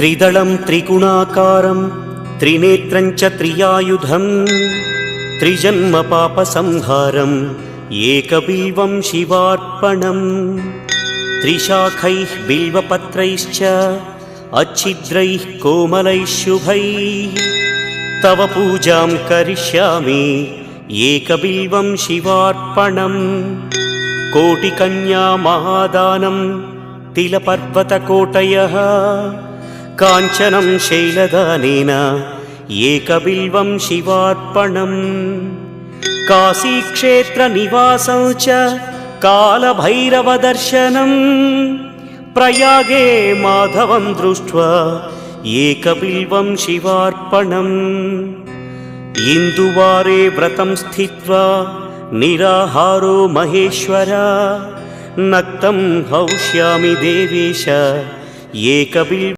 त्रिदलं त्रिगुणाकारं त्रिनेत्रं च त्रियायुधं त्रिजन्म पापसंहारम् एकबिल्वं शिवार्पणम् त्रिशाखैः बिल्वपत्रैश्च अच्छिद्रैः कोमलैः शुभैः तव पूजां करिष्यामि एकबिल्वं शिवार्पणम् कोटिकन्या महादानं तिलपर्वतकोटयः काञ्चनं शैलदानेन एकबिल्वं शिवार्पणम् काशीक्षेत्रनिवासं च कालभैरवदर्शनं प्रयागे माधवं दृष्ट्वा एकबिल्वं शिवार्पणम् इन्दुवारे व्रतं स्थित्वा निराहारो महेश्वर नक्तं हौष्यामि देवेश एकबिल्वं